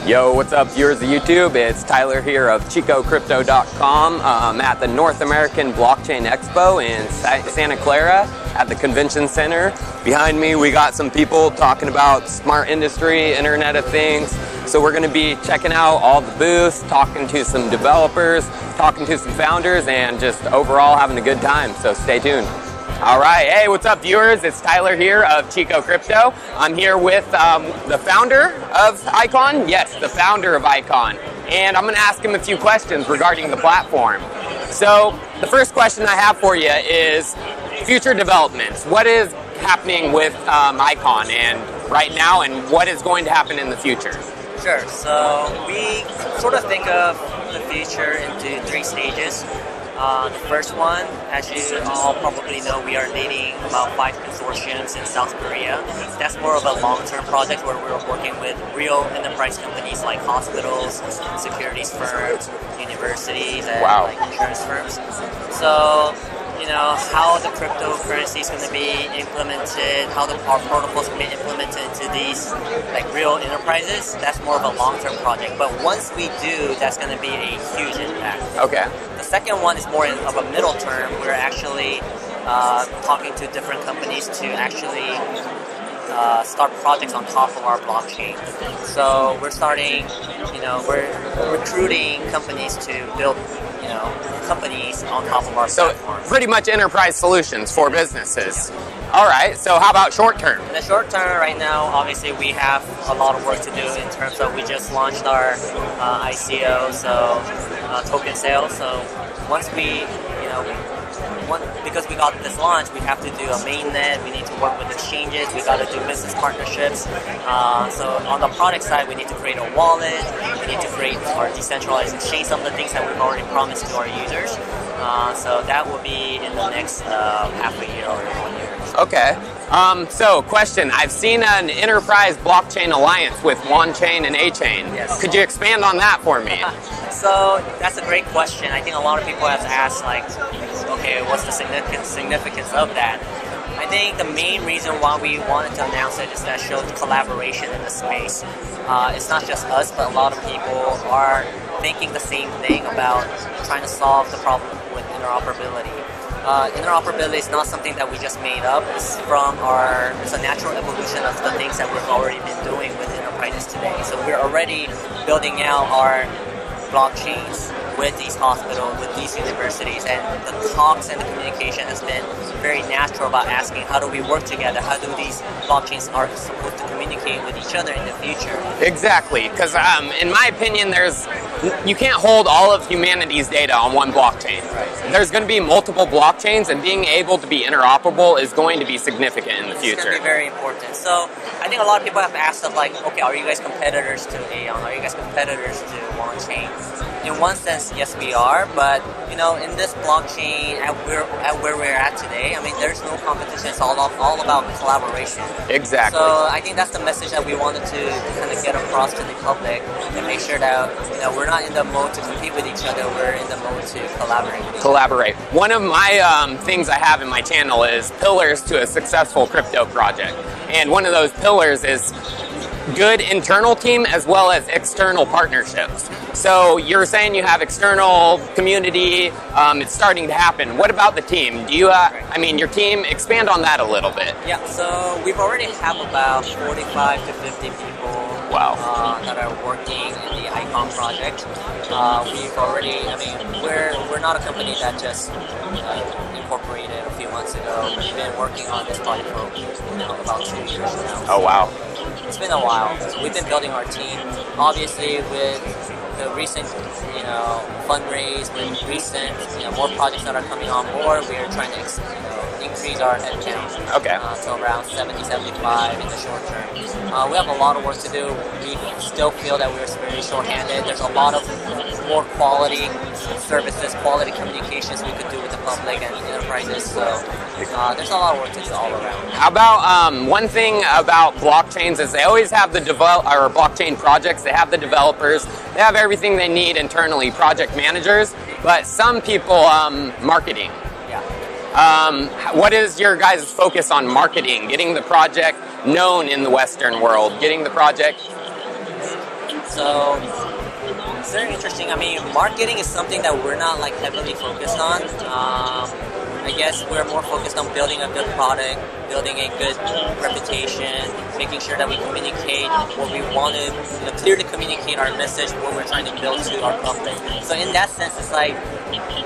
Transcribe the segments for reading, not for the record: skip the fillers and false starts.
Yo, what's up, viewers of YouTube? It's Tyler here of ChicoCrypto.com. I'm at the North American Blockchain Expo in Santa Clara at the Convention Center. Behind me, we got some people talking about smart industry, Internet of Things. So we're going to be checking out all the booths, talking to some developers, talking to some founders, and just overall having a good time. So stay tuned. All right, hey, what's up, viewers? It's Tyler here of Chico Crypto. I'm here with the founder of Icon. Yes, the founder of Icon. And I'm going to ask him a few questions regarding the platform. So the first question I have for you is future developments. What is happening with Icon and right now, and what is going to happen in the future? Sure. So we sort of think of the future into three stages. The first one, as you all probably know, we are leading about 5 consortiums in South Korea. That's more of a long-term project where we're working with real enterprise companies like hospitals, securities firms, universities, and like insurance firms. So, you know, how the cryptocurrency is going to be implemented, how our protocols can be implemented into these like real enterprises, that's more of a long-term project. But once we do, that's going to be a huge impact. Okay. The second one is more of a middle term. We're actually talking to different companies to actually start projects on top of our blockchain. So we're starting, you know, we're recruiting companies to build, you know, companies on top of our platform. So pretty much enterprise solutions for businesses. Yeah. All right, so how about short term? In the short term, right now, obviously we have a lot of work to do in terms of we just launched our ICO, so token sales. So once we, you know, because we got this launch, we have to do a mainnet, we need to work with exchanges, we got to do business partnerships. So on the product side, we need to create a wallet, we need to create our decentralized exchange, some of the things that we've already promised to our users. So that will be in the next half a year or 1 year. Okay. So question, I've seen an enterprise blockchain alliance with wan't and A-Chain. Yes. Could you expand on that for me? So that's a great question. I think a lot of people have asked, like, okay, what's the significance of that? I think the main reason why we wanted to announce it is that it shows collaboration in the space. It's not just us, but a lot of people are thinking the same thing about trying to solve the problem with interoperability. Interoperability is not something that we just made up. It's a natural evolution of the things that we've already been doing with enterprises today. So we're already building out our blockchains with these hospitals, with these universities, and the talks and the communication has been very natural about asking how do we work together, how do these blockchains are supposed to communicate with each other in the future. Exactly, because in my opinion, you can't hold all of humanity's data on one blockchain. Right. There's going to be multiple blockchains, and being able to be interoperable is going to be significant in the future. It's going to be very important. So I think a lot of people have asked us, like, okay, are you guys competitors to Aeon? Are you guys competitors to wan't? In one sense, yes, we are, but you know, in this blockchain, at where we're at today, I mean, there's no competition. It's all about collaboration. Exactly. So I think that's the message that we wanted to kind of get across to the public and make sure that, you know, we're not in the mode to compete with each other. We're in the mode to collaborate. Collaborate. One of my things I have in my channel is pillars to a successful crypto project, and one of those pillars is good internal team as well as external partnerships. So you're saying you have external community, it's starting to happen. What about the team? Do you, I mean, your team, expand on that a little bit. Yeah, so we've already have about 45 to 50 people that are working in the Icon project. We've already, I mean, we're not a company that just incorporated a few months ago. We've been working on this project for about 2 years now. Oh, wow. It's been a while. So we've been building our team. Obviously, with the recent, you know, fundraise, with recent, you know, more projects that are coming on board, we are trying to, increase our headcount to around 70, 75 in the short term. We have a lot of work to do. We still feel that we're very short-handed. There's a lot of more quality services, quality communications we could do with the public and enterprises. So there's a lot of work to do all around. How about one thing about blockchains is they always have the blockchain projects. They have the developers. They have everything they need internally, project managers. But some people marketing. What is your guys' focus on marketing, getting the project known in the Western world, getting the project So it's very interesting. I mean, marketing is something that we're not like heavily focused on. I guess we're more focused on building a good product, building a good reputation, making sure that we communicate what we want to, clearly communicate our message, what we're trying to build to our public. So in that sense, it's like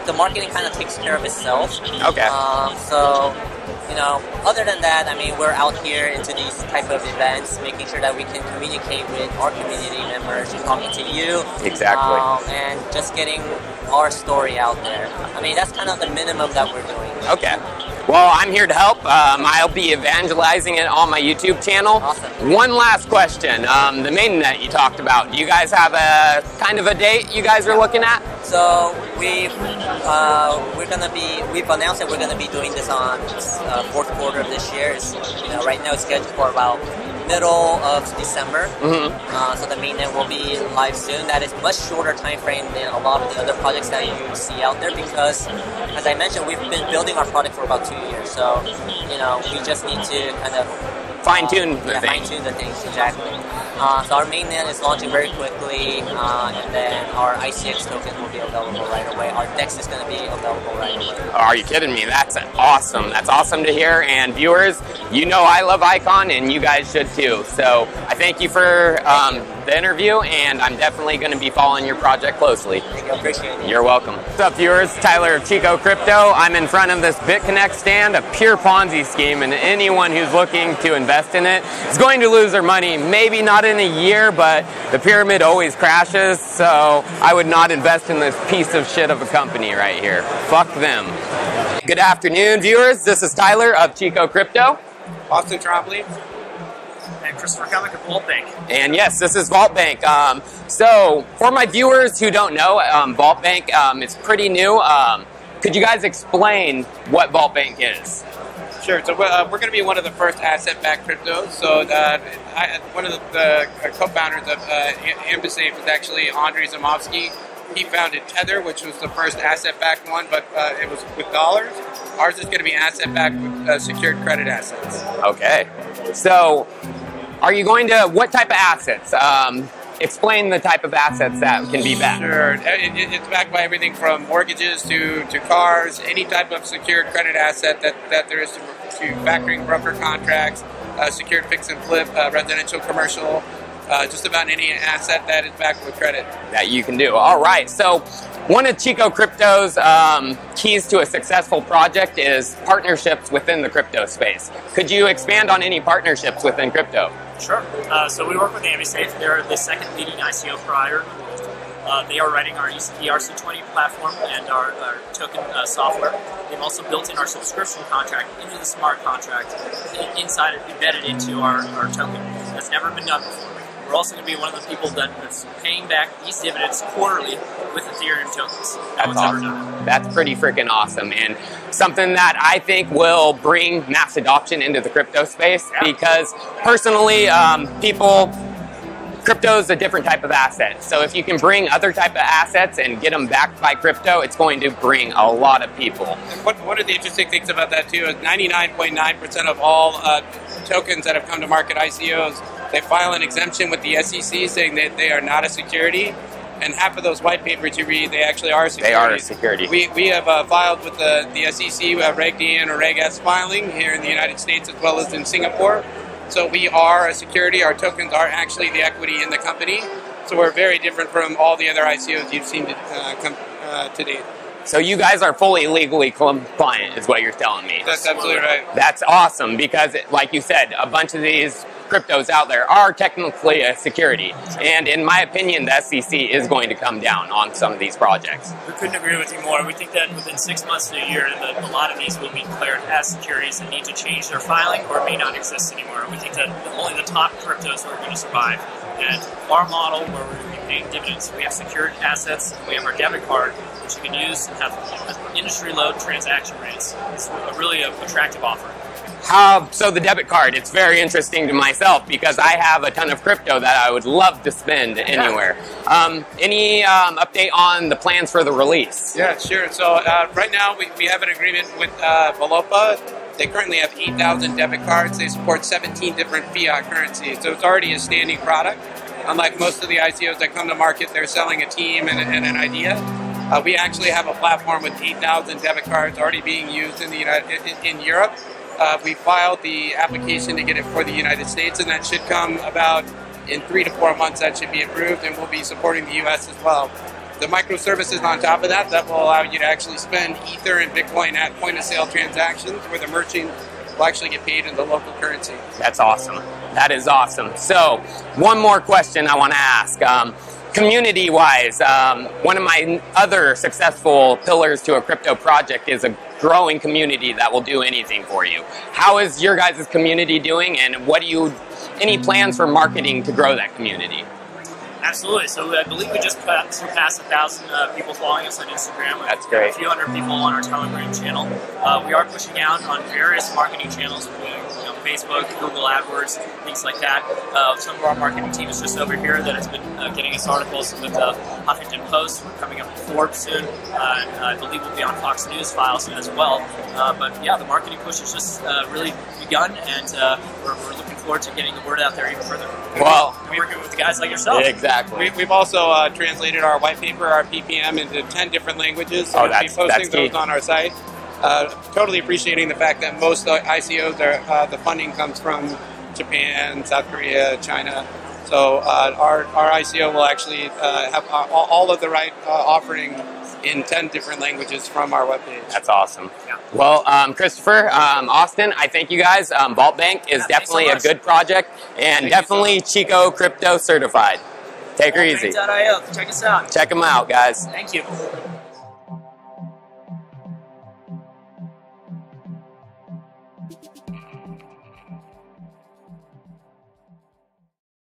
the marketing kind of takes care of itself. Okay. So, other than that, I mean, we're out here into these type of events, making sure that we can communicate with our community members, talking to you. Exactly. And just getting our story out there. I mean, that's kind of the minimum that we're doing. Okay. Well, I'm here to help. I'll be evangelizing it on my YouTube channel. Awesome. One last question. The mainnet you talked about. Do you guys have a kind of a date you guys are looking at? So we've announced that we're gonna be doing this on fourth quarter of this year. Right now it's scheduled for about middle of December. So the mainnet will be live soon. That is much shorter time frame than a lot of the other projects that you see out there because, as I mentioned, we've been building our product for about 2 years. So, we just need to kind of fine-tune the things. Fine-tune the things, exactly. So our mainnet is launching very quickly, and then our ICX token will be available right away. Our DEX is going to be available right away. Are you kidding me? That's awesome. That's awesome to hear. And viewers, I love Icon, and you guys should too. So I thank you for the interview, and I'm definitely going to be following your project closely. Thank you. Appreciate it. You're welcome. What's up, viewers? Tyler of Chico Crypto. I'm in front of this BitConnect stand, a pure Ponzi scheme, and anyone who's looking to invest in it is going to lose their money. Maybe not in a year, but the pyramid always crashes, so I would not invest in this piece of shit of a company right here. Fuck them. Good afternoon, viewers. This is Tyler of Chico Crypto. Austin Trombley. And Christopher Cummings of Vaultbank. And yes, this is Vaultbank. So, for my viewers who don't know, Vaultbank is pretty new. Could you guys explain what Vaultbank is? Sure. So we're going to be one of the first asset-backed cryptos. So one of the co-founders of Homebase was actually Andrei Zamovsky. He founded Tether, which was the first asset-backed one, but it was with dollars. Ours is going to be asset-backed with secured credit assets. Okay. So, are you going to, what type of assets? Explain the type of assets that can be backed. Sure. It's backed by everything from mortgages to cars, any type of secured credit asset that there is to factoring broker contracts, secured fix and flip, residential, commercial, just about any asset that is backed with credit. That you can do. All right. So one of Chico Crypto's keys to a successful project is partnerships within the crypto space. Could you expand on any partnerships within crypto? Sure. So we work with Homebase. They're the second leading ICO provider. They are writing our ERC20 platform and our token software. They've also built in our subscription contract into the smart contract, embedded into our token. That's never been done before. We're also going to be one of the people that's paying back these dividends quarterly with Ethereum tokens. That's awesome. That's pretty freaking awesome, and something that I think will bring mass adoption into the crypto space, because personally, crypto is a different type of asset. So if you can bring other type of assets and get them backed by crypto, it's going to bring a lot of people. One of the interesting things about that too is 99.9% of all tokens that have come to market, ICOs, they file an exemption with the SEC saying that they are not a security. And half of those white papers you read, they actually are securities. They are a security. We have filed with the SEC, Reg D and a Reg S filing here in the United States as well as in Singapore. So we are a security. Our tokens are actually the equity in the company. So we're very different from all the other ICOs you've seen to date. So you guys are fully legally compliant, is what you're telling me. That's absolutely right. That's awesome, because, like you said, a bunch of these cryptos out there are technically a security. And in my opinion, the SEC is going to come down on some of these projects. We couldn't agree with you more. We think that within 6 months to a year, that a lot of these will be declared as securities and need to change their filing or may not exist anymore. We think that only the top cryptos are going to survive. And our model, where we're going to be paying dividends, we have secured assets, we have our debit card, which you can use and have industry-low transaction rates. It's a really attractive offer. So the debit card, it's very interesting to myself because I have a ton of crypto that I would love to spend anywhere. Any update on the plans for the release? Yeah, sure. So right now we have an agreement with Valopa. They currently have 8,000 debit cards. They support 17 different fiat currencies. So it's already a standing product. Unlike most of the ICOs that come to market, they're selling a team and an idea. We actually have a platform with 8,000 debit cards already being used in in Europe. We filed the application to get it for the United States, and that should come about in 3 to 4 months. That should be approved, and we'll be supporting the US as well. The microservices on top of that will allow you to actually spend Ether and Bitcoin at point of sale transactions where the merchant will actually get paid in the local currency. That's awesome. That is awesome. So, one more question I want to ask. Community-wise, one of my other successful pillars to a crypto project is a growing community that will do anything for you. How is your guys' community doing, and any plans for marketing to grow that community? Absolutely. So I believe we just surpassed 1,000 people following us on Instagram. That's great. A few hundred people on our Telegram channel. We are pushing out on various marketing channels, including Facebook, Google AdWords, things like that. Some of our marketing team is just over here that has been getting us articles with the Huffington Post. We're coming up with Forbes soon. I believe we'll be on Fox News files as well. But yeah, the marketing push has just really begun, and we're looking forward to getting the word out there even further. Well, and working with guys like yourself. Exactly. We've also translated our white paper, our PPM, into 10 different languages. So we'll be posting those on our site. Totally appreciating the fact that most ICOs the funding comes from Japan, South Korea, China. So our ICO will actually have all of the right offering in 10 different languages from our webpage. That's awesome. Yeah. Well, Christopher, Austin, I thank you guys. Vaultbank is definitely a good project, and definitely Chico Crypto certified. Take her easy. Check us out. Check them out, guys. Thank you.